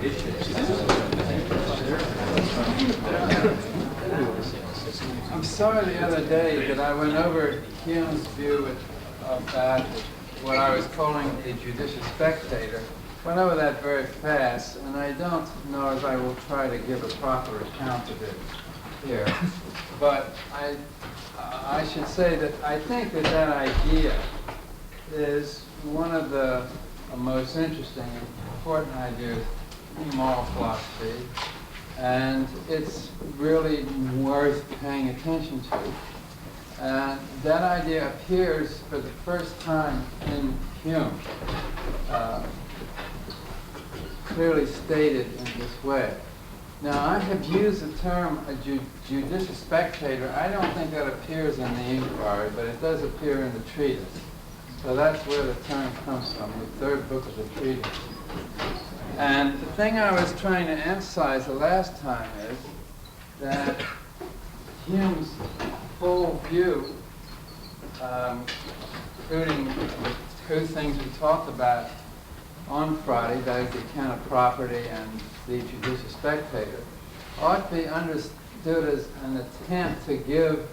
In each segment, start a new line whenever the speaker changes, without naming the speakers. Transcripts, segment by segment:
I'm sorry the other day that I went over Hume's view about what I was calling a judicious spectator. Went over that very fast, and I don't know if I will try to give a proper account of it here. But I should say that I think that that idea is one of the most interesting and important ideas in moral philosophy, and it's really worth paying attention to. And that idea appears for the first time in Hume, clearly stated in this way. Now, I have used the term a judicious spectator. I don't think that appears in the inquiry, but it does appear in the treatise. So that's where the term comes from, the third book of the treatise. And the thing I was trying to emphasize the last time is that Hume's full view, including the two things we talked about on Friday, that is the account of property and the judicious spectator, ought to be understood as an attempt to give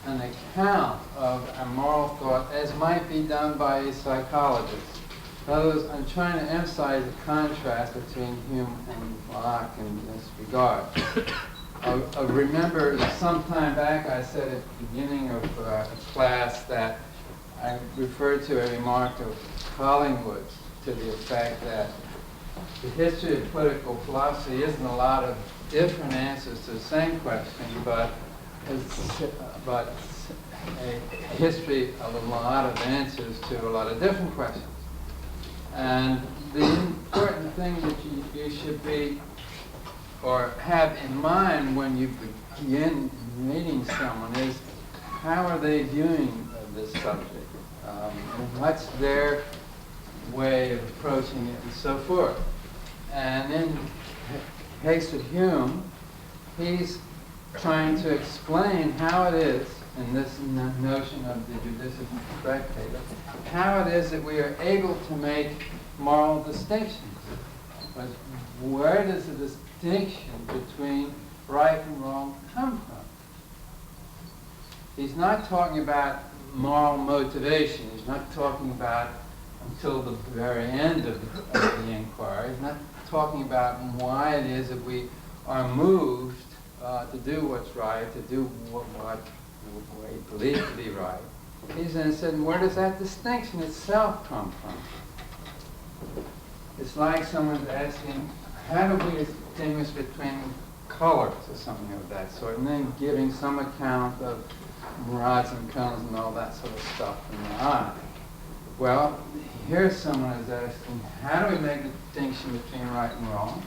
an account of a moral thought as might be done by a psychologist. In other words, I'm trying to emphasize the contrast between Hume and Locke in this regard. I remember some time back I said at the beginning of a class that I referred to a remark of Collingwood's to the effect that the history of political philosophy isn't a lot of different answers to the same question, but a history of a lot of answers to a lot of different questions. And the important thing that you should be or have in mind when you begin meeting someone is how are they viewing this subject? What's their way of approaching it and so forth? And in the case of Hume, he's trying to explain how it is, in this notion of the judicious spectator, how it is that we are able to make moral distinctions. But where does the distinction between right and wrong come from? He's not talking about moral motivation. He's not talking about until the very end of the inquiry. He's not talking about why it is that we are moved to do what's right, to do what we believe to be right. He's then said, where does that distinction itself come from? It's like someone's asking, how do we distinguish between colors or something of that sort, and then giving some account of rods and cones and all that sort of stuff in the eye. Well, here's someone who's asking, how do we make the distinction between right and wrong?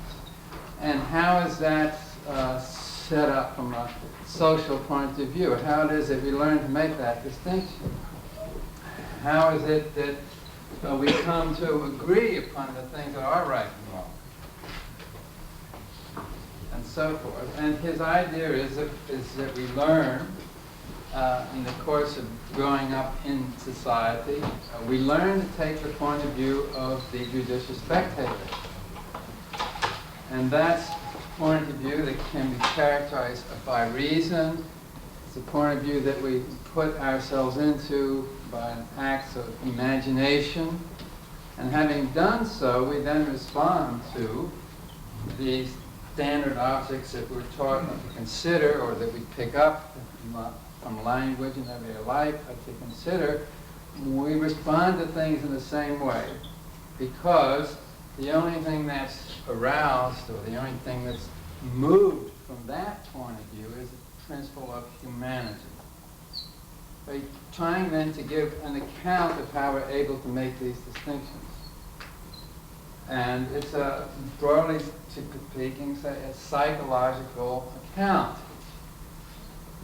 And how is that set up from a social point of view? How it is that we learn to make that distinction? How is it that we come to agree upon the things that are right and wrong? And so forth. And his idea is that we learn in the course of growing up in society, we learn to take the point of view of the judicious spectator. And that's a point of view that can be characterized by reason. It's a point of view that we put ourselves into by acts of imagination. And having done so, we then respond to the standard objects that we're taught to consider or that we pick up from language in everyday life to consider. We respond to things in the same way because the only thing that's aroused or the only thing that's moved from that point of view is the principle of humanity. By trying then to give an account of how we're able to make these distinctions. And it's a, broadly speaking, a psychological account.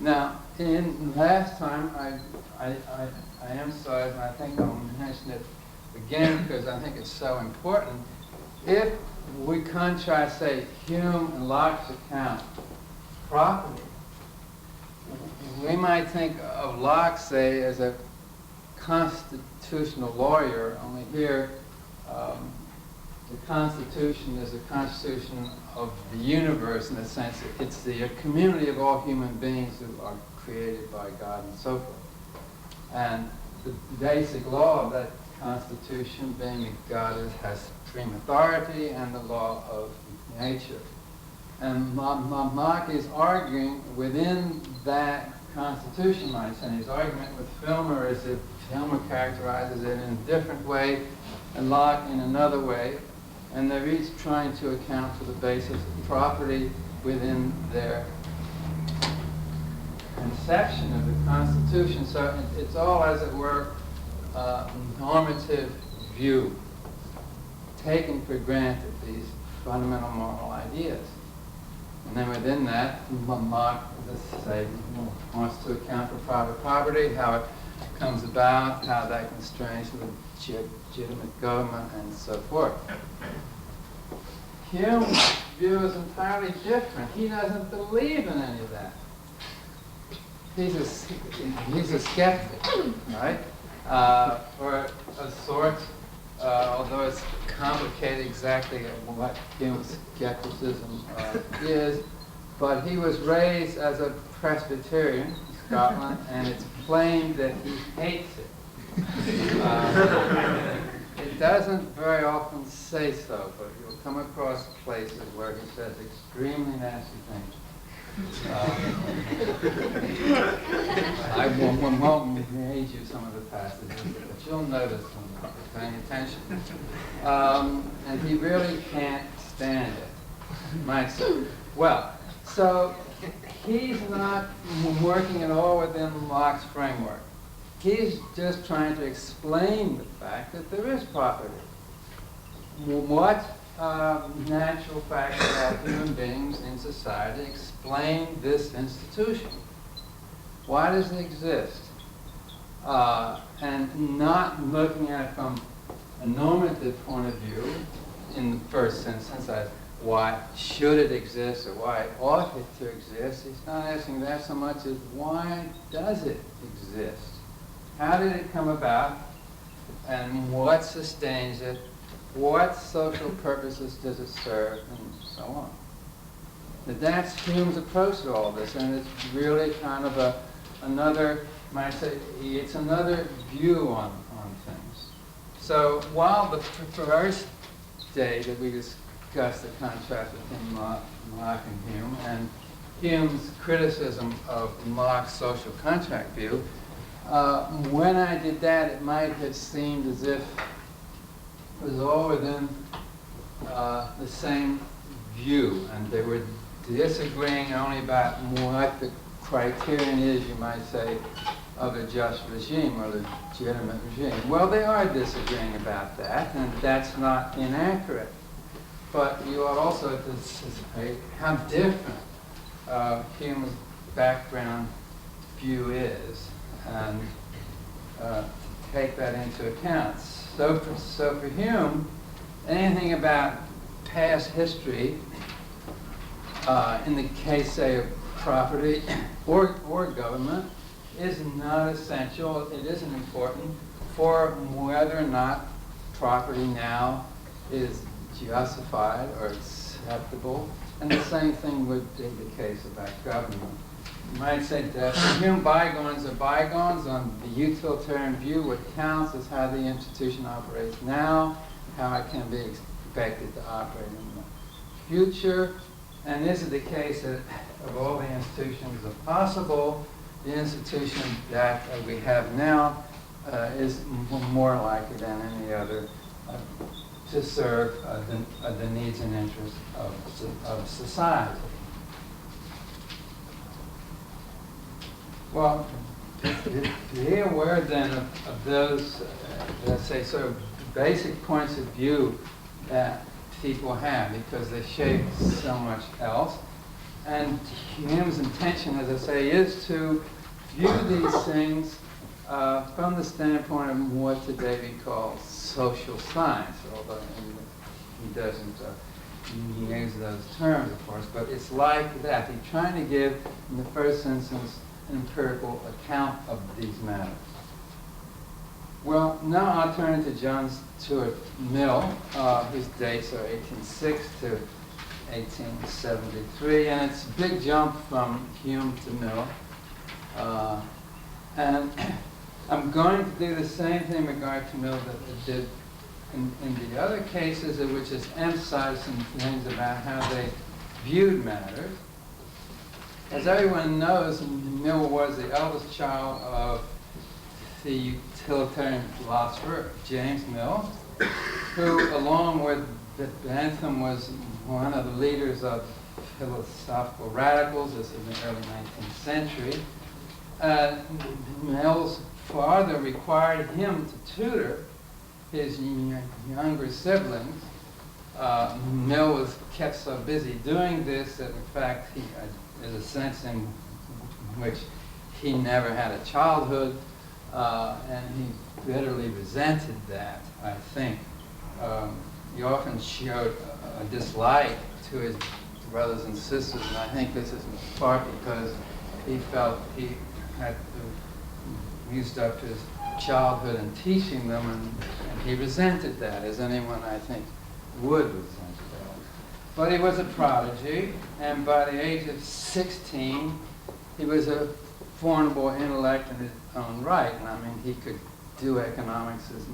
Now, in last time, I emphasized, and I think I'll mention it again because I think it's so important. If we contrast, say, Hume and Locke's account of property, we might think of Locke, say, as a constitutional lawyer, only here the Constitution is a constitution of the universe in the sense that it's the community of all human beings who are created by God and so forth. And the basic law of that Constitution being that God has supreme authority and the law of nature. And Mach is arguing within that Constitution, might say. His argument with Filmer is that Filmer characterizes it in a different way and Locke in another way. And they're each trying to account for the basis of property within their conception of the Constitution. So it's all, as it were, normative view, taking for granted these fundamental moral ideas. And then within that, Mach, let's say, wants to account for private property, how it comes about, how that constrains legitimate government, and so forth. Hume's view is entirely different. He doesn't believe in any of that. He's a skeptic, right? Or a sort, although it's complicated exactly what Hume's skepticism is, but he was raised as a Presbyterian in Scotland, and it's plain that he hates it. It doesn't very often say so, but you'll come across places where he says extremely nasty things. I won't read you some of the passages, but you'll notice them if you're paying attention. And he really can't stand it. Might say. Well, so he's not working at all within Locke's framework. He's just trying to explain the fact that there is property. What natural facts about human beings in society explain this institution? Why does it exist? And not looking at it from a normative point of view in the first instance as why should it exist or why it ought it to exist. He's not asking that so much as why does it exist? How did it come about? And what sustains it? What social purposes does it serve? And so on. But that's Hume's approach to all this, and it's really kind of another, might say, it's another view on things. So while the first day that we discussed the contrast between Mach and Hume, and Hume's criticism of Mach's social contract view, when I did that, it might have seemed as if it was all within the same view, and they were disagreeing only about what the criterion is, you might say, of a just regime or legitimate regime. Well, they are disagreeing about that, and that's not inaccurate. But you ought also to anticipate how different Hume's background view is, and take that into account. So for Hume, anything about past history, in the case, say, of property or government, is not essential. It isn't important for whether or not property now is justified or acceptable. And the same thing would be the case about government. You might say that for Hume, bygones are bygones. On the utilitarian view, what counts is how the institution operates now, how it can be expected to operate in the future. And this is the case that of all the institutions possible, the institution that we have now is more likely than any other to serve the needs and interests of society. Well, be aware then of those, let's say, sort of basic points of view that people have, because they shape so much else. And Hume's intention, as I say, is to view these things from the standpoint of what today we call social science, although he doesn't use those terms, of course, but it's like that. He's trying to give, in the first instance, an empirical account of these matters. Well, now I'll turn to John Stuart Mill, whose dates are 1806 to 1873, and it's a big jump from Hume to Mill. And I'm going to do the same thing in regard to Mill that I did in the other cases, which is emphasize some things about how they viewed matters. As everyone knows, Mill was the eldest child of the utilitarian philosopher James Mill, who, along with Bentham, was one of the leaders of philosophical radicals. This is in the early 19th century. Mill's father required him to tutor his younger siblings. Mill was kept so busy doing this that, in fact, there's a sense in which he never had a childhood, and he bitterly resented that, I think. He often showed a dislike to his brothers and sisters, and I think this is in part because he felt he had used up his childhood in teaching them, and he resented that, as anyone, I think, would resent that. But he was a prodigy, and by the age of 16, he was a formidable intellect in his own right. And I mean, he could do economics as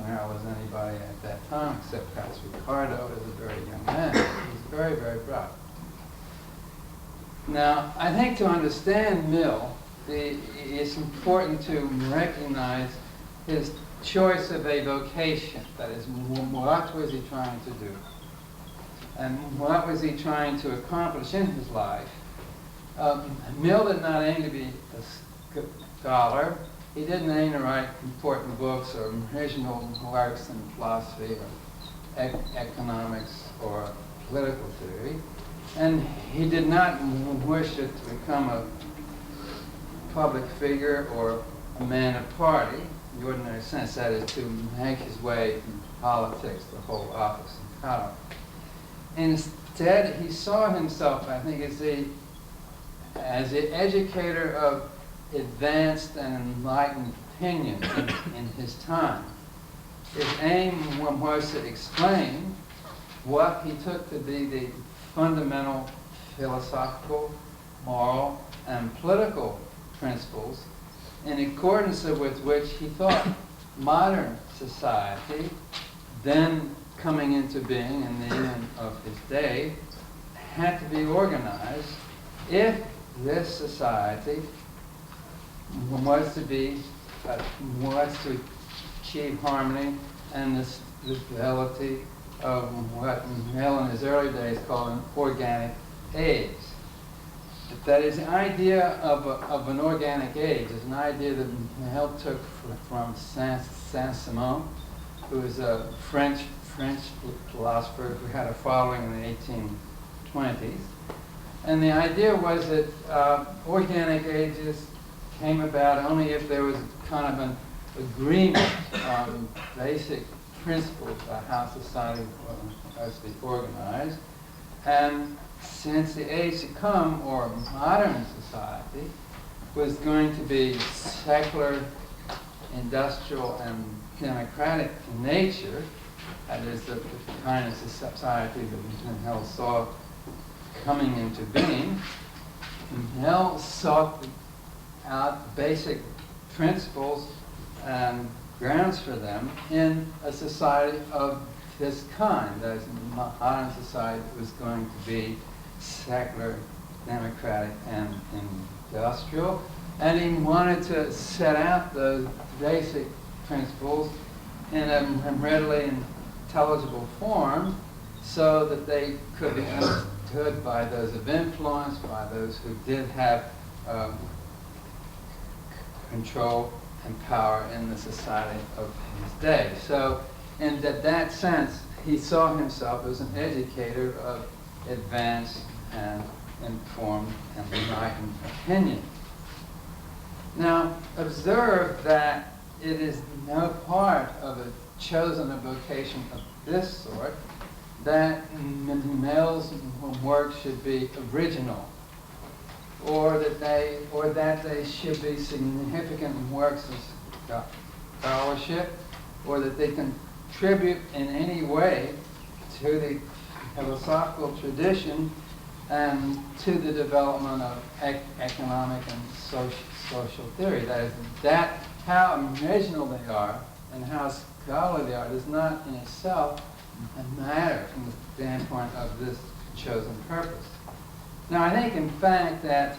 well as anybody at that time, except perhaps Ricardo as a very young man. He was very, very bright. Now, I think to understand Mill, it's important to recognize his choice of a vocation. That is, what was he trying to do? And what was he trying to accomplish in his life? Mill did not aim to be a scholar. He didn't aim to write important books or original works in philosophy or economics or political theory. And he did not wish it to become a public figure or a man of party, in the ordinary sense, that is, to make his way in politics, the whole office and power. Instead, he saw himself, I think, as the educator of advanced and enlightened opinion in his time. His aim was to explain what he took to be the fundamental philosophical, moral, and political principles in accordance with which he thought modern society, then coming into being in the end of his day, had to be organized if this society was to achieve harmony and the stability of what Mill in his early days called an organic age. That is, the idea of an organic age is an idea that Mill took from Saint-Simon, who was a French philosopher who had a following in the 1820s. And the idea was that organic ages came about only if there was kind of an agreement on basic principles about how society was to be organized. And since the age to come, or modern society, was going to be secular, industrial, and democratic in nature, that is the kind of society that Mill saw coming into being, Mill sought out basic principles and grounds for them in a society of this kind. That is, modern society was going to be secular, democratic, and industrial. And he wanted to set out those basic principles in a readily intelligible form so that they could be understood by those of influence, by those who did have control and power in the society of his day. So in that sense, he saw himself as an educator of advanced and informed and enlightened opinion. Now, observe that it is no part of a chosen vocation of this sort that Mill's work should be original, or that they should be significant works of scholarship, or that they contribute in any way to the philosophical tradition and to the development of economic and social theory. That is, that how original they are and how scholarly they are does not in itself matter from the standpoint of this chosen purpose. Now, I think, in fact, that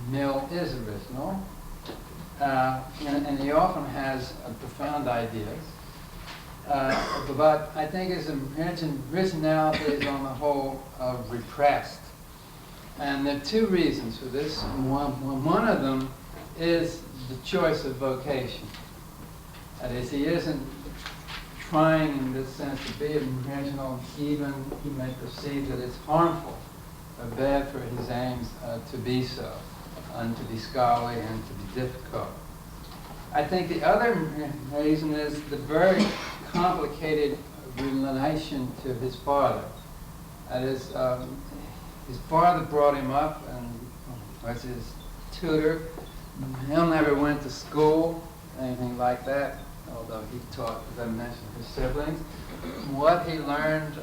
Mill is original, and he often has profound ideas. But I think his originality is on the whole repressed. And there are two reasons for this. One of them is the choice of vocation. That is, he isn't trying in this sense to be original, even he may perceive that it's harmful or bad for his aims to be so, and to be scholarly and to be difficult. I think the other reason is the very complicated relation to his father. That is, his father brought him up and was his tutor. Mill never went to school, anything like that, although he taught, as I mentioned, his siblings. What he learned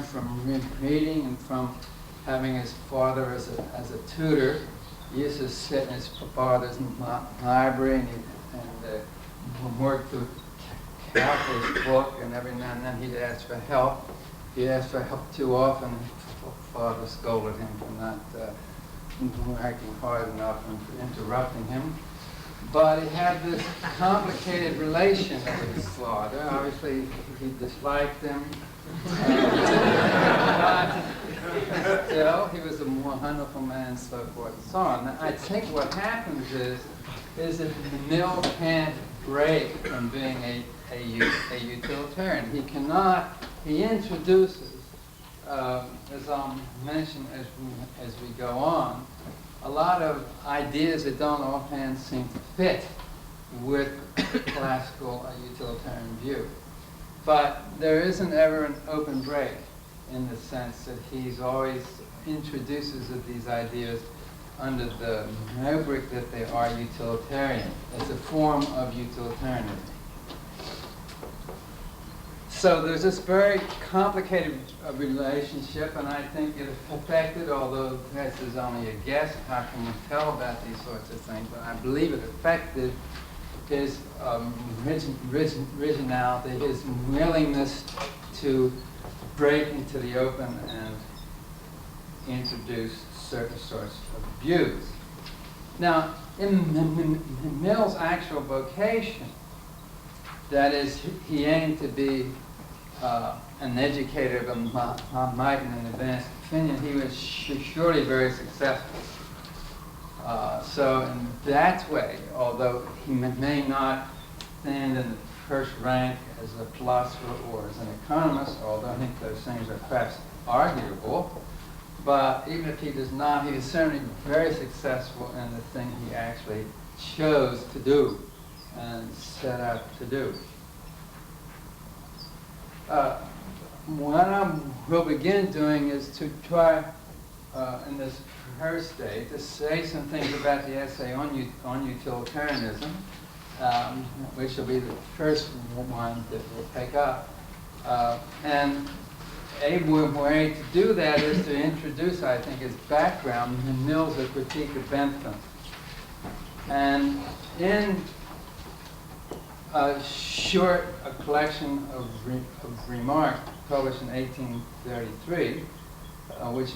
from reading and from having his father as a tutor. He used to sit in his father's library and work through his book, and every now and then he'd ask for help. If he asked for help too often, his father scolded him for not working hard enough and for interrupting him. But he had this complicated relation with his father. Obviously, he disliked him. Still, he was a wonderful man, and so forth and so on. I think what happens is that Mill can't break from being a utilitarian. He cannot. He introduces, as I'll mention as we go on, a lot of ideas that don't offhand seem to fit with the classical utilitarian view. But there isn't ever an open break in the sense that he's always introduces of these ideas under the rubric that they are utilitarian. It's a form of utilitarianism. So there's this very complicated relationship, and I think it affected, although this is only a guess, how can we tell about these sorts of things, but I believe it affected his originality, his willingness to break into the open and introduce certain sorts of views. Now, in Mill's actual vocation, that is, he aimed to be an educator of enlightened and advanced opinion. He was surely very successful. So in that way, although he may not stand in the first rank as a philosopher or as an economist, although I think those things are perhaps arguable, but even if he does not, he is certainly very successful in the thing he actually chose to do and set out to do. What I will begin doing is to try, in this first stage, to say some things about the essay on utilitarianism, which will be the first one that we'll take up. And a way to do that is to introduce, I think, his background in Mill's A Critique of Bentham. And in a collection of remarks published in 1833, which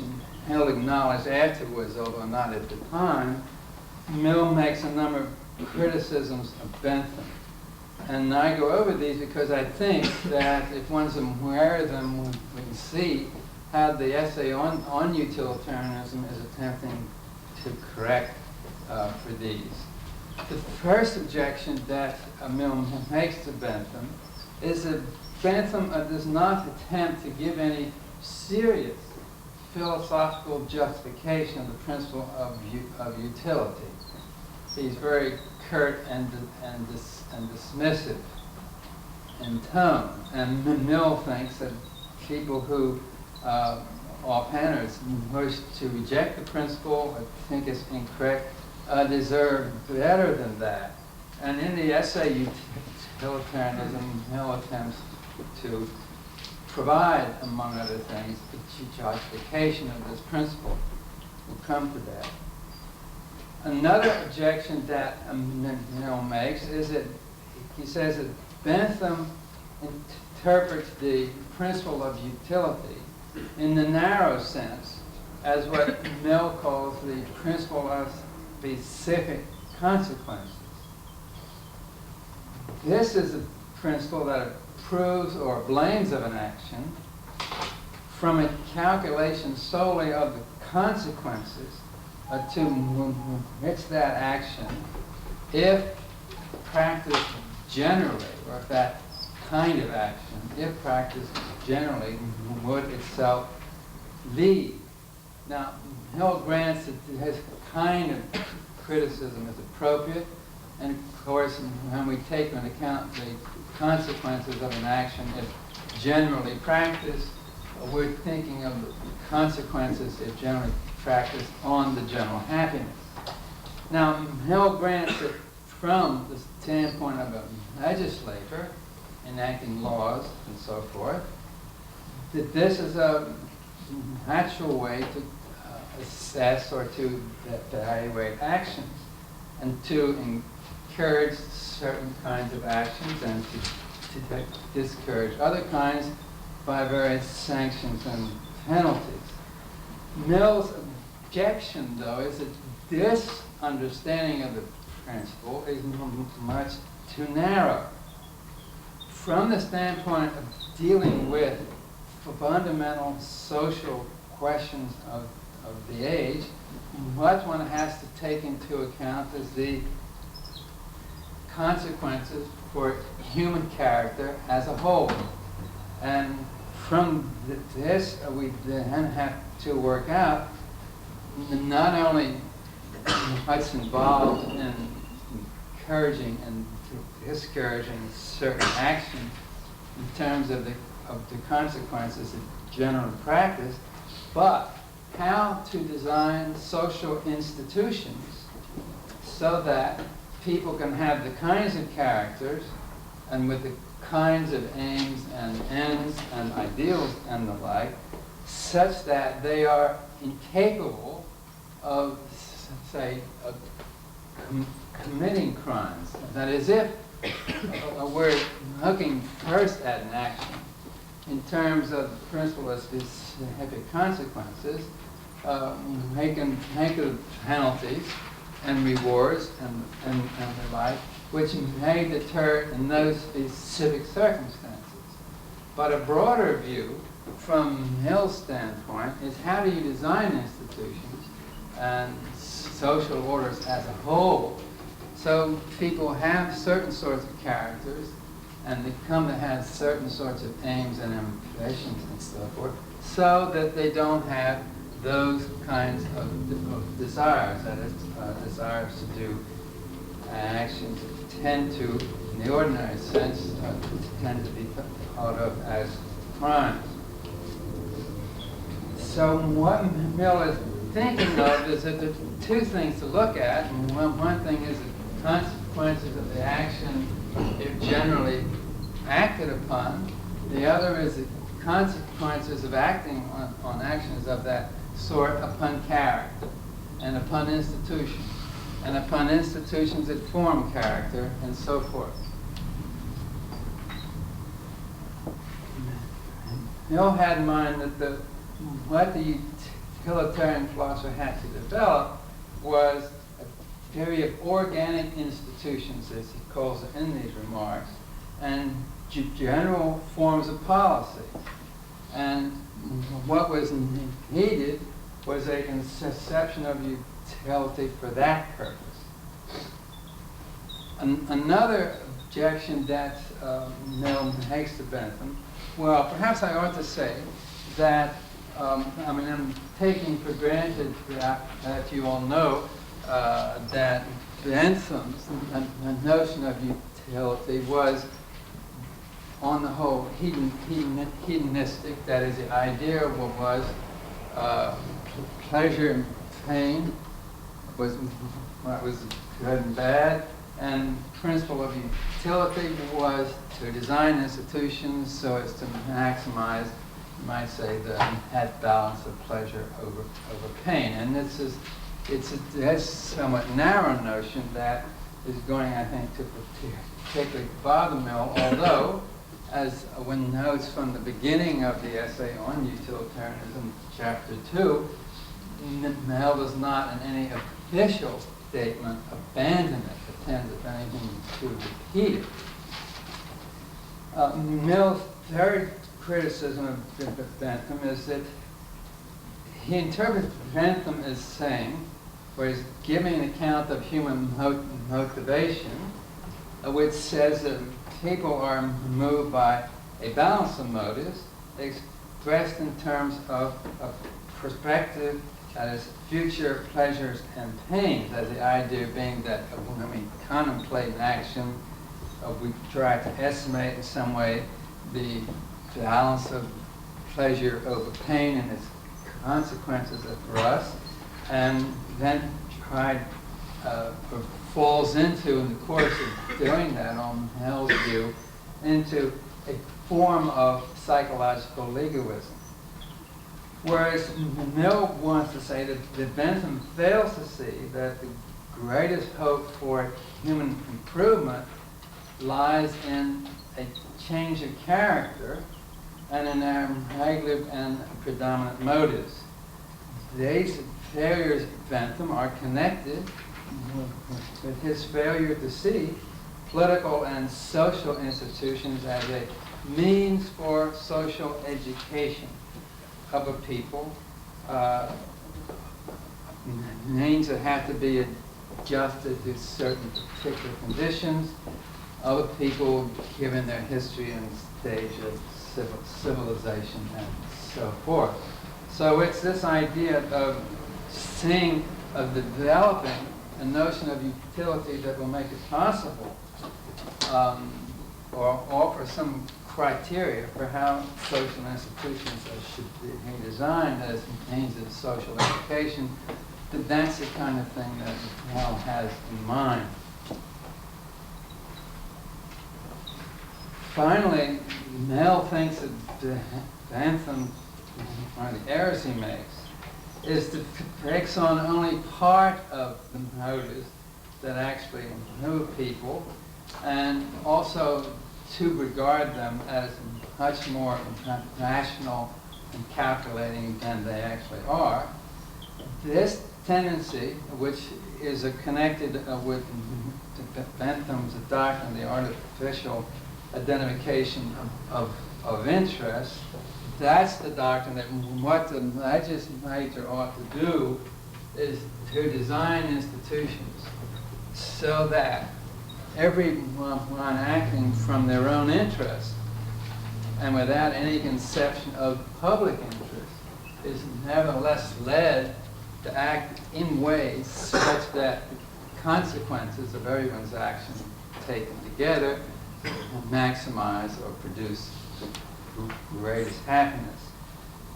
Mill acknowledged afterwards, although not at the time, Mill makes a number of criticisms of Bentham. And I go over these because I think that if one's aware of them, we can see how the essay on utilitarianism is attempting to correct for these. The first objection that Mill makes to Bentham is that Bentham does not attempt to give any serious philosophical justification of the principle of utility. He's very curt and dismissive in tone. And Mill thinks that people who offhand wish to reject the principle or think it's incorrect deserve better than that. And in the essay Utilitarianism, Mill attempts to provide, among other things, the justification of this principle. We'll come to that. Another objection that Mill makes is that he says that Bentham interprets the principle of utility in the narrow sense as what Mill calls the principle of specific consequences. This is a principle that approves or blames of an action from a calculation solely of the consequences to which that action, if practiced generally, or if that kind of action, if practiced generally, would itself lead. Now, Mill grants that his kind of criticism is appropriate, and of course, when we take into account the consequences of an action, if generally practiced, we're thinking of the consequences, if generally practiced, on the general happiness. Now, Mill grants that from the standpoint of a legislator enacting laws and so forth, that this is a natural way to assess or to evaluate actions and to encourage certain kinds of actions and to discourage other kinds by various sanctions and penalties. Mill's objection, though, is that this understanding of the principle is much too narrow. From the standpoint of dealing with fundamental social questions of the age, what one has to take into account is the consequences for human character as a whole. And from this, we then have to work out not only what's involved in encouraging and discouraging certain actions in terms of the consequences of general practice, but how to design social institutions so that people can have the kinds of characters and with the kinds of aims and ends and ideals and the like, such that they are incapable of, say, committing crimes. That is, if we're looking first at an action in terms of the principle of specific consequences, they can think of penalties and rewards and the like, which may deter in those specific circumstances. But a broader view, from Mill's standpoint, is how do you design institutions and social orders as a whole so people have certain sorts of characters and they come to have certain sorts of aims and ambitions and so forth, so that they don't have those kinds of desires, that is, desires to do actions that tend to, in the ordinary sense, tend to be thought of as crimes. So what Mill is thinking of is that there are two things to look at. And one thing is the consequences of the action if generally acted upon. The other is the consequences of acting on actions of that sort upon character and upon institutions and upon institutions that form character and so forth. Mill had in mind that what the utilitarian philosopher had to develop was a theory of organic institutions, as he calls it in these remarks, and general forms of policy. And what was needed was a conception of utility for that purpose. Another objection that Mill makes to Bentham, well, perhaps I ought to say that, I'm taking for granted that you all know that Bentham's notion of utility was, on the whole, hedonistic. That is, the idea of what was pleasure and pain was what was good and bad, And the principle of utility was to design institutions so as to maximize, you might say, the net balance of pleasure over pain. And it's a somewhat narrow notion that is going, I think, to particularly bother Mill, although, as one notes from the beginning of the essay on utilitarianism, chapter 2, Mill does not in any official statement abandon it, pretend if anything to repeat it. Mill's third criticism of Bentham is that he interprets Bentham as saying, where he's giving an account of human motivation, which says that people are moved by a balance of motives expressed in terms of perspective, that is, future pleasures and pains, as the idea being that when we contemplate an action, we try to estimate in some way the balance of pleasure over pain and its consequences for us, and then falls into, in the course of doing that, on Mill's view, into a form of psychological legalism. Whereas Mill wants to say that Bentham fails to see that the greatest hope for human improvement lies in a change of character and in our negative and predominant motives. These failures of Bentham are connected with his failure to see political and social institutions as a means for social education of a people, means that have to be adjusted to certain particular conditions of a people given their history and stage of civilization and so forth. So it's this idea of seeing, of developing a notion of utility that will make it possible, or offer some criteria for how social institutions should be designed as means of social education. That's the kind of thing that Mill has in mind. Finally, Mill thinks that Bentham, one of the errors he makes, is to fix on only part of the motives that actually move people, and also to regard them as much more rational and calculating than they actually are. This tendency, which is connected with Bentham's doctrine, the artificial identification of interest, that's the doctrine that what the legislature ought to do is to design institutions so that everyone acting from their own interest and without any conception of public interest is nevertheless led to act in ways such that the consequences of everyone's action taken together maximize or produce the greatest happiness.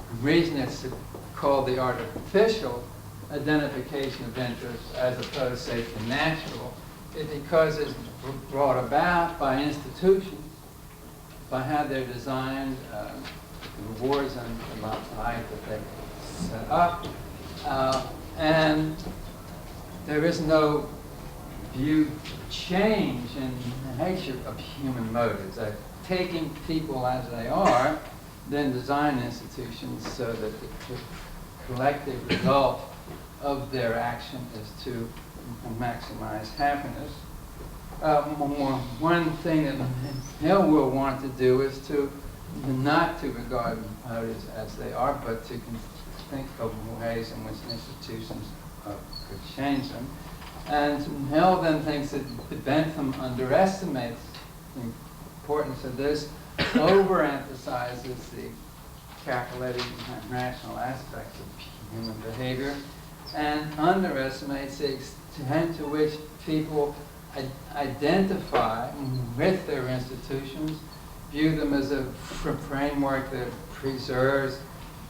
The reason it's called the artificial identification of interest as opposed, say, to natural is because it's brought about by institutions, by how they're designed, the rewards and the life that they set up, and there is no view change in the nature of human motives. Taking people as they are, then design institutions so that the collective result of their action is to maximize happiness. One thing that Mill will want to do is to not to regard motives as they are, but to think of ways in which institutions could change them. And Mill then thinks that Bentham underestimates the importance of this, overemphasizes the calculating and rational aspects of human behavior, and underestimates the extent to which people identify with their institutions, view them as a framework that preserves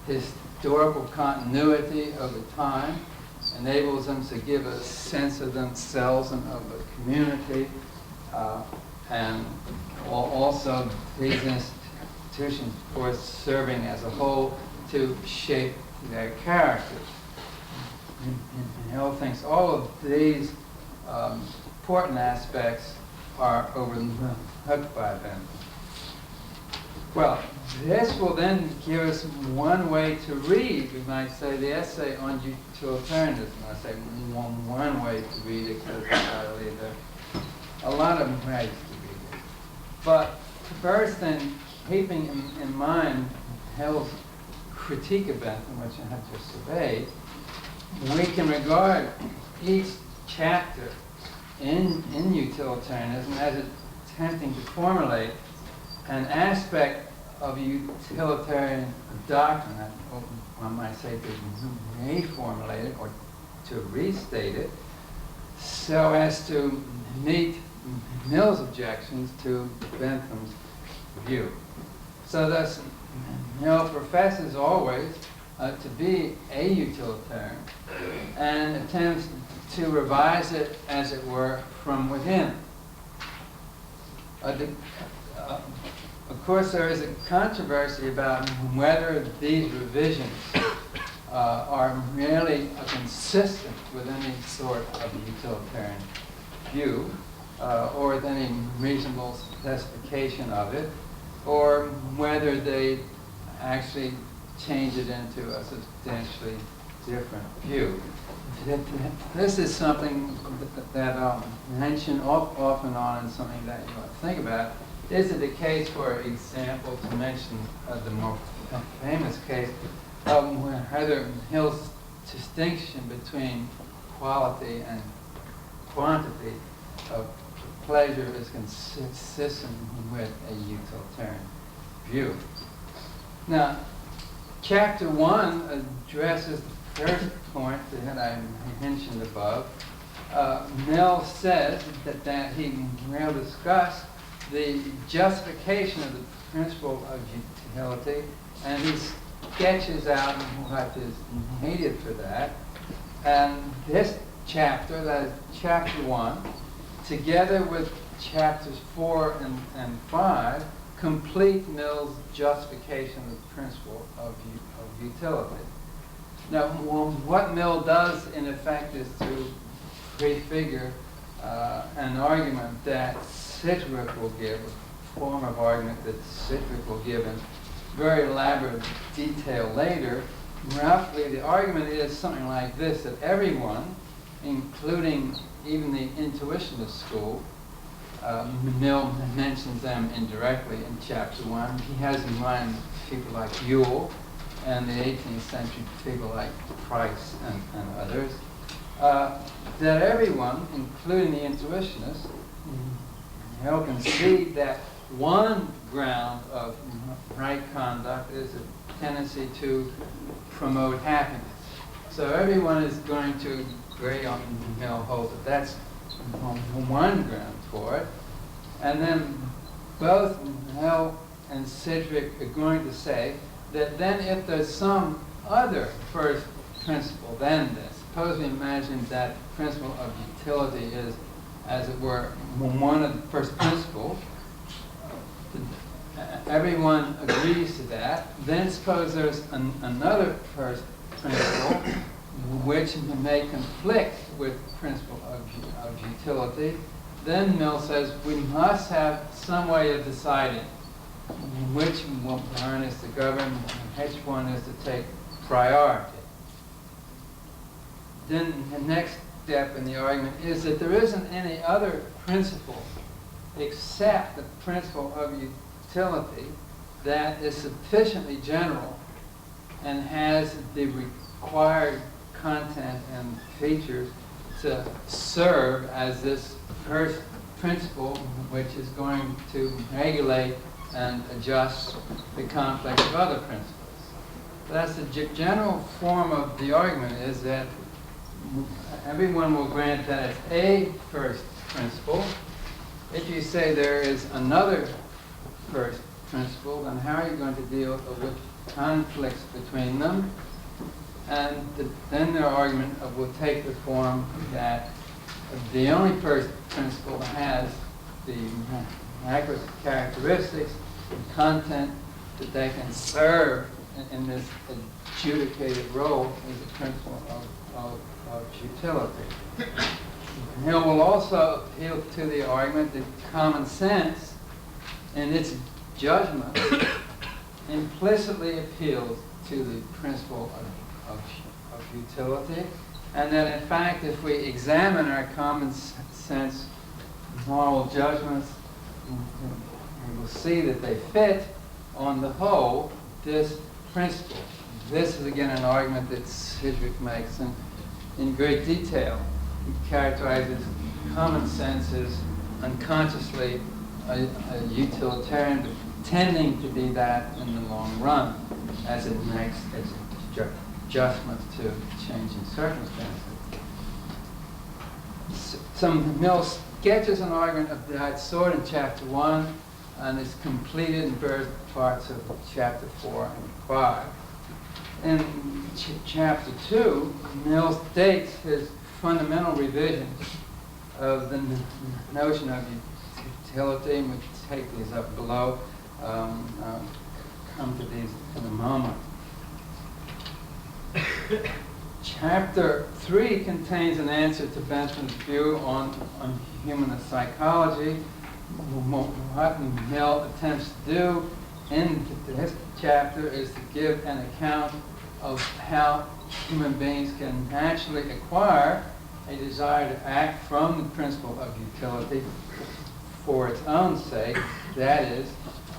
historical continuity over time, enables them to give a sense of themselves and of the community, and also these institutions, of course, serving as a whole to shape their characters. And Hill thinks all of these important aspects are overlooked by them. Well, this will then give us one way to read, we might say, the essay on utilitarianism. I say one way to read it because I believe there are a lot of ways to read it. But first then, keeping in mind Hill's critique of Bentham, which I have just surveyed, we can regard each chapter in utilitarianism as attempting to formulate an aspect of utilitarian doctrine, that one might say to reformulate it or to restate it, so as to meet Mill's objections to Bentham's view. So thus, Mill professes always to be a utilitarian and attempts to revise it, as it were, from within. Of course, there is a controversy about whether these revisions are really consistent with any sort of utilitarian view, or with any reasonable specification of it, or whether they actually change it into a substantially different view. This is something that I'll mention off and on, and something that you ought to think about. Is it the case, for example, to mention the more famous case of whether Hill's distinction between quality and quantity of pleasure is consistent with a utilitarian view? Now, Chapter 1 addresses the first point that I mentioned above. Mill says that he will discuss the justification of the principle of utility, and he sketches out what is needed for that. And this chapter, that is Chapter 1, together with Chapters 4 and 5, complete Mill's justification of the principle of utility. Now, what Mill does, in effect, is to prefigure an argument that Sidgwick will give, a form of argument that Sidgwick will give in very elaborate detail later. Roughly, the argument is something like this, that everyone, including even the intuitionist school, Mill mentions them indirectly in Chapter 1. He has in mind people like Whewell and the 18th century people like Price and others. That everyone, including the intuitionists, Mill can see that one ground of right conduct is a tendency to promote happiness. So everyone is going to agree on, Mill holds that that's one ground for it. And then both Mill and Sidgwick are going to say that then if there's some other first principle than this, suppose we imagine that principle of utility is, as it were, one of the first principles, everyone agrees to that. Then suppose there's another first principle which may conflict with the principle of utility. Then Mill says we must have some way of deciding which one is to govern, which one is to take priority. Then the next step in the argument is that there isn't any other principle except the principle of utility that is sufficiently general and has the required content and features to serve as this first principle which is going to regulate and adjust the conflict of other principles. That's the general form of the argument, is that everyone will grant that it's a first principle. If you say there is another first principle, then how are you going to deal with conflicts between them? And then their argument will take the form that the only principle has the macro characteristics and content that they can serve in this adjudicated role is the principle of utility. He will also appeal to the argument that common sense in its judgment implicitly appeals to the principle of utility, and that in fact if we examine our common sense moral judgments, we will see that they fit, on the whole, this principle. This is again an argument that Sidgwick makes in great detail. He characterizes common sense as unconsciously a utilitarian, but tending to be that in the long run, as it makes its adjustments to changing circumstances. Some Mill sketches an argument of that sort in Chapter 1, and is completed in various parts of Chapter 4 and 5. In Chapter 2, Mill states his fundamental revision of the notion of utility, and we'll take these up below. I'll come to these in a moment. Chapter 3 contains an answer to Bentham's view on human psychology. What Mill attempts to do in this chapter is to give an account of how human beings can naturally acquire a desire to act from the principle of utility for its own sake, that is,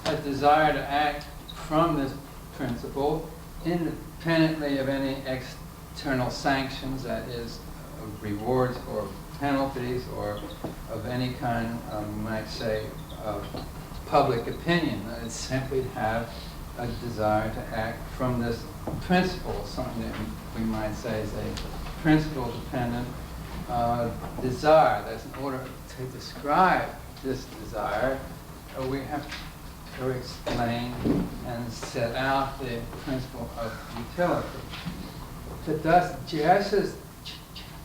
a desire to act from this principle independently of any external sanctions, that is, of rewards or penalties, or of any kind, you might say, of public opinion. It's simply to have a desire to act from this principle, something that we might say is a principle-dependent desire. That's in order to describe this desire, we have to explain and set out the principle of utility. Thus, just as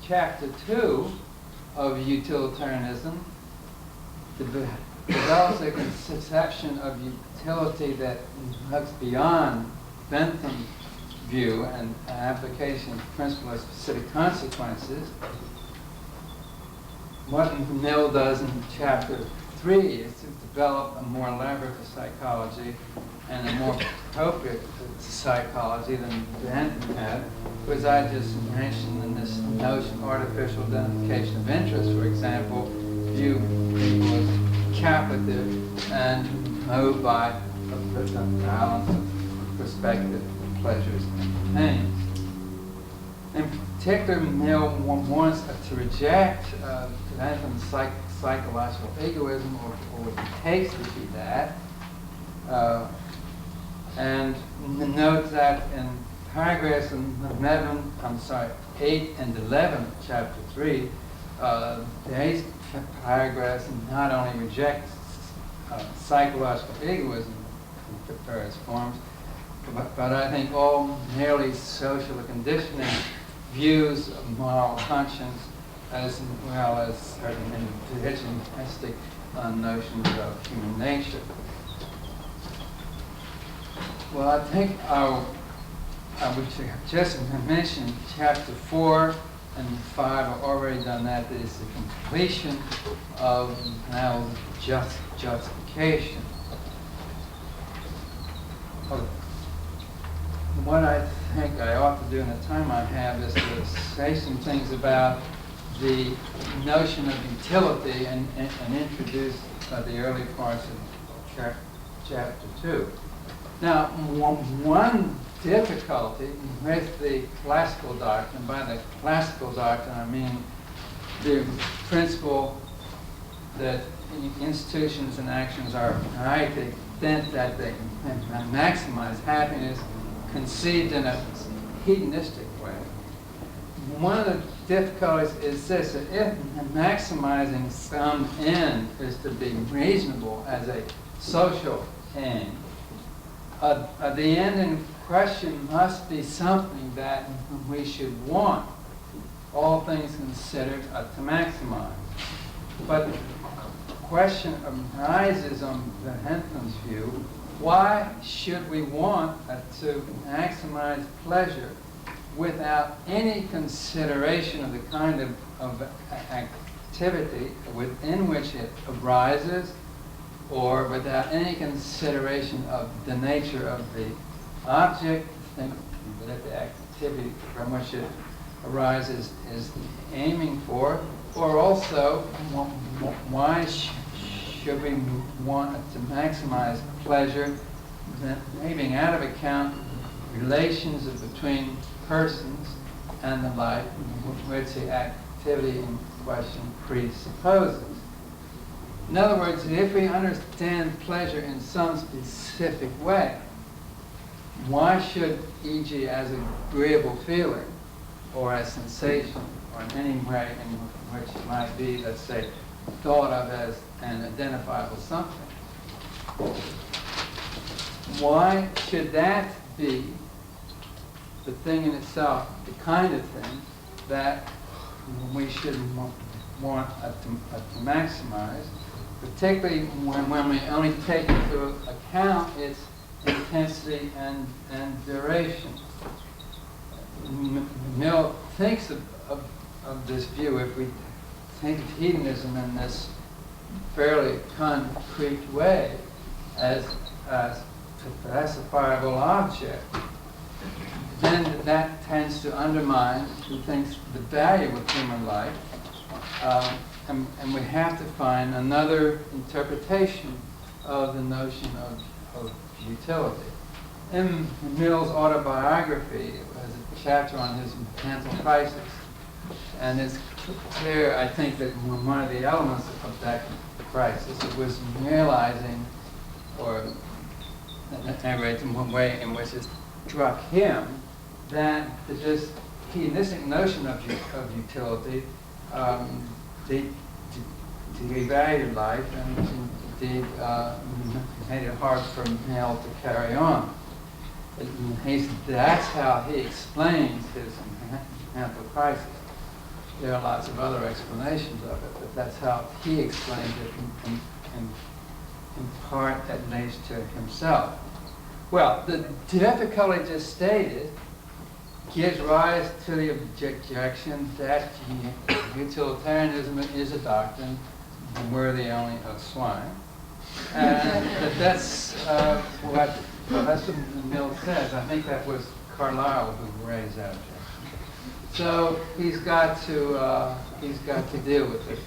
Chapter 2 of Utilitarianism develops a conception of utility that looks beyond Bentham's view and application of the principle of specific consequences, what Mill does in Chapter 3 is to develop a more elaborate psychology and a more appropriate psychology than Bentham had, because I just mentioned in this notion of artificial identification of interest, for example, view people as captive and moved by a balance of perspective, pleasures, and pains. In particular, Mill wants to reject Bentham's psychological egoism, or what he takes to be that, and note that in paragraphs 8 and 11, Chapter 3, these paragraphs not only reject psychological egoism in various forms, but I think all merely social conditioning views of moral conscience, as well as certain individualistic notions of human nature. Well, I think I would just mention Chapter 4 and 5 have already done that. That is the completion of now justification. What I think I ought to do in the time I have is to say some things about the notion of utility and introduce the early parts of Chapter 2. Now, one difficulty with the classical doctrine, by the classical doctrine I mean the principle that institutions and actions are right to the extent that they maximize happiness, conceived in a hedonistic way. One of the difficulties is this: that if maximizing some end is to be reasonable as a social end, the end in question must be something that we should want, all things considered, to maximize. But the question arises on the Hentham's view, why should we want to maximize pleasure without any consideration of the kind of activity within which it arises, or without any consideration of the nature of the object that the activity from which it arises is aiming for, or also why should we want to maximize pleasure, leaving out of account relations between persons and the like, which the activity in question presupposes. In other words, if we understand pleasure in some specific way, why should, e.g., as agreeable feeling, or as sensation, or in any way in which it might be, let's say, thought of as an identifiable something, why should that be the thing in itself, the kind of thing that we should want to maximize, particularly when we only take into account its intensity and duration? Mill thinks of this view, if we think of hedonism in this fairly concrete way, as a classifiable object, then that tends to undermine, he thinks, the value of human life. And we have to find another interpretation of the notion of utility. In Mill's autobiography, there's a chapter on his mental crisis. And it's clear, I think, that one of the elements of that crisis was realizing, or at any rate, in one way in which it struck him, that this hedonistic notion of utility devalued life and indeed made it hard for Mill to carry on. That's how he explains his mental crisis. There are lots of other explanations of it, but that's how he explains it in part, at least, to himself. Well, the difficulty just stated gives rise to the objection that utilitarianism is a doctrine worthy only of swine. And that's what Professor Mill says. I think that was Carlyle who raised that objection. So he's got to deal with it.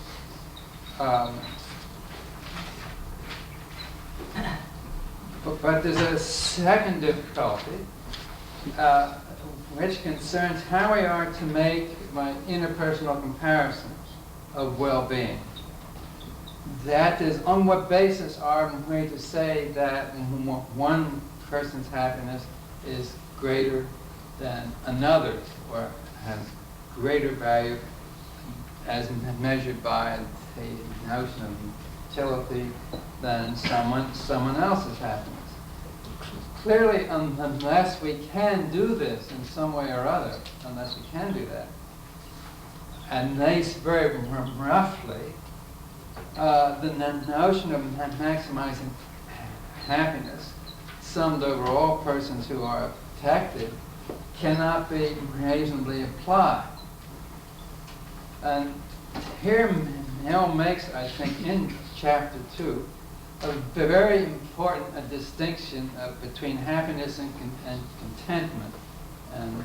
But there's a second difficulty, which concerns how we are to make interpersonal comparisons of well-being. That is, on what basis are we to say that one person's happiness is greater than another's, or has greater value as measured by the notion of utility than someone else's happiness. Clearly, unless we can do this in some way or other, unless we can do that, and at least very roughly, the notion of maximizing happiness summed over all persons who are affected cannot be reasonably applied. And here Mill makes, I think, in chapter 2, a very important distinction between happiness and contentment. And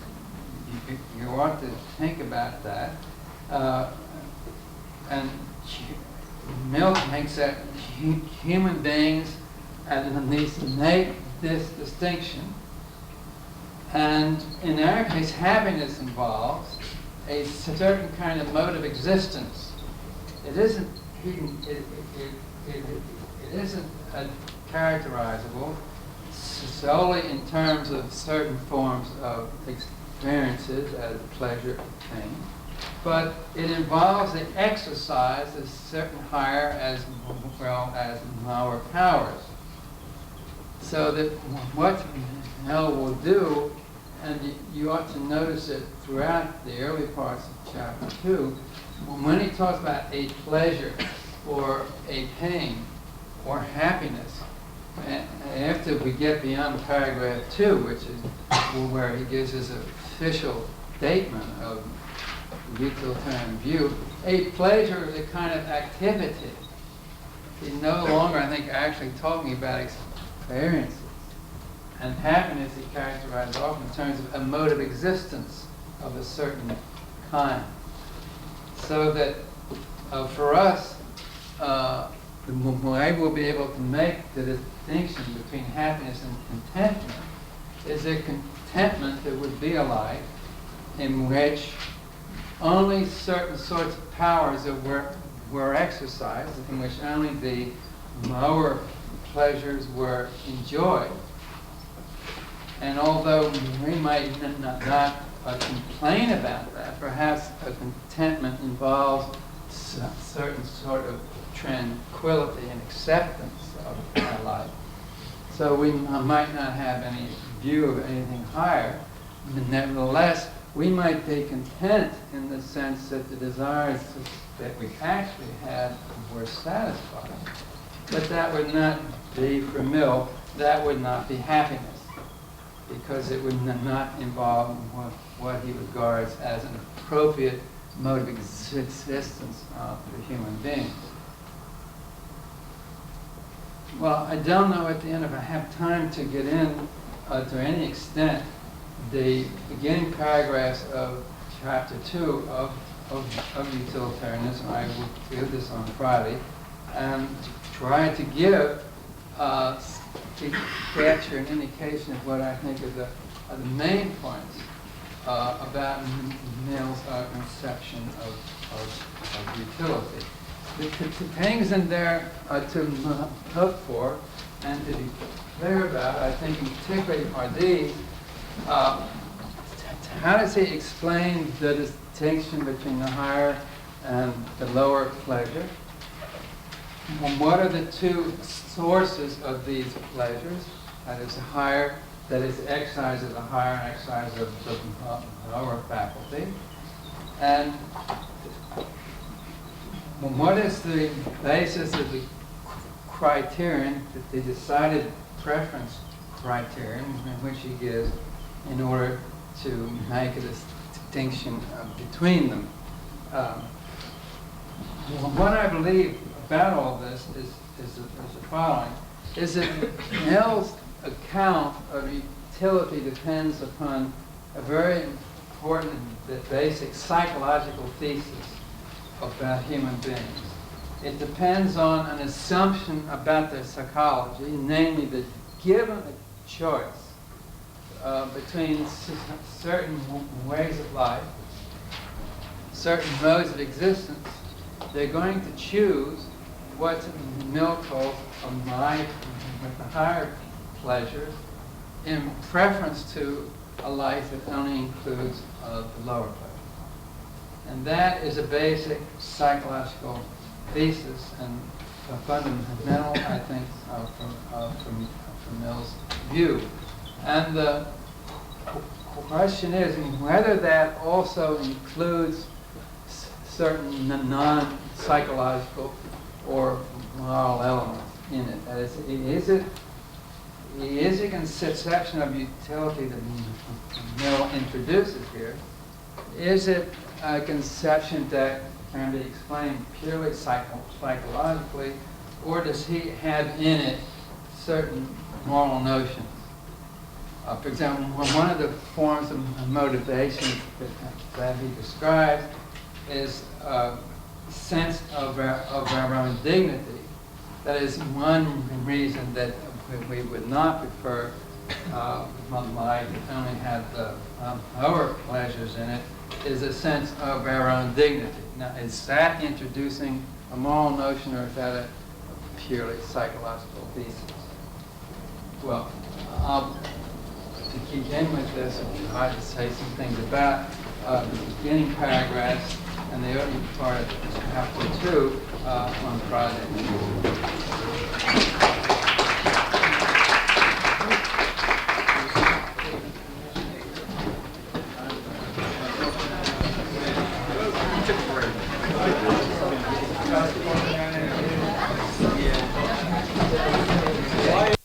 you ought to think about that. And Mill thinks that human beings at least make this distinction. And in our case, happiness involves a certain kind of mode of existence. It isn't characterizable solely in terms of certain forms of experiences as pleasure or pain, but it involves the exercise of certain higher as well as lower powers. So that what Hell will do, and you ought to notice it throughout the early parts of chapter 2, when he talks about a pleasure or a pain or happiness, after we get beyond paragraph 2, which is where he gives his official statement of the utilitarian view, a pleasure is a kind of activity. He's no longer, I think, actually talking about experiences. And happiness he characterizes often in terms of a mode of existence of a certain kind. So that for us, the way we'll be able to make the distinction between happiness and contentment is a contentment that would be a life in which only certain sorts of powers were exercised, in which only the lower pleasures were enjoyed. And although we might not complain about that, perhaps a contentment involves certain sort of tranquility and acceptance of our life. So we might not have any view of anything higher, but nevertheless, we might be content in the sense that the desires that we actually had were satisfied. But that would not be, for Mill, that would not be happiness, because it would not involve what he regards as an appropriate mode of existence for human beings. Well, I don't know at the end if I have time to get in to any extent the beginning paragraphs of chapter 2 of Utilitarianism. I will do this on Friday and try to give to capture an indication of what I think are the main points about Mill's conception of utility. The things in there to look for and to be clear about, I think, in particular, are these. How does he explain the distinction between the higher and the lower pleasure? And what are the two sources of these pleasures? That is, the higher, that is, exercise of the higher and exercise of the lower faculty. And what is the basis of the criterion, the decided preference criterion, in which he gives in order to make a distinction between them? What I believe about all this is the following, is that Mill's account of utility depends upon a very important, basic psychological thesis about human beings. It depends on an assumption about their psychology, namely that given a choice between certain ways of life, certain modes of existence, they're going to choose what Mill calls a life with the higher pleasures in preference to a life that only includes the lower pleasures. And that is a basic psychological thesis and fundamental, I think, from Mill's view. And the question is whether that also includes certain non-psychological or moral elements in it. That is a conception of utility that Mill introduces here. Is it a conception that can be explained purely psychologically, or does he have in it certain moral notions? For example, one of the forms of motivation that he describes is a sense of our own dignity. That is one reason that we would not prefer life that only had the lower pleasures in it, is a sense of our own dignity. Now, is that introducing a moral notion, or is that a purely psychological thesis? Well, to keep in with this, I'll try to say some things about the beginning paragraphs and the early part of chapter 2 on Friday.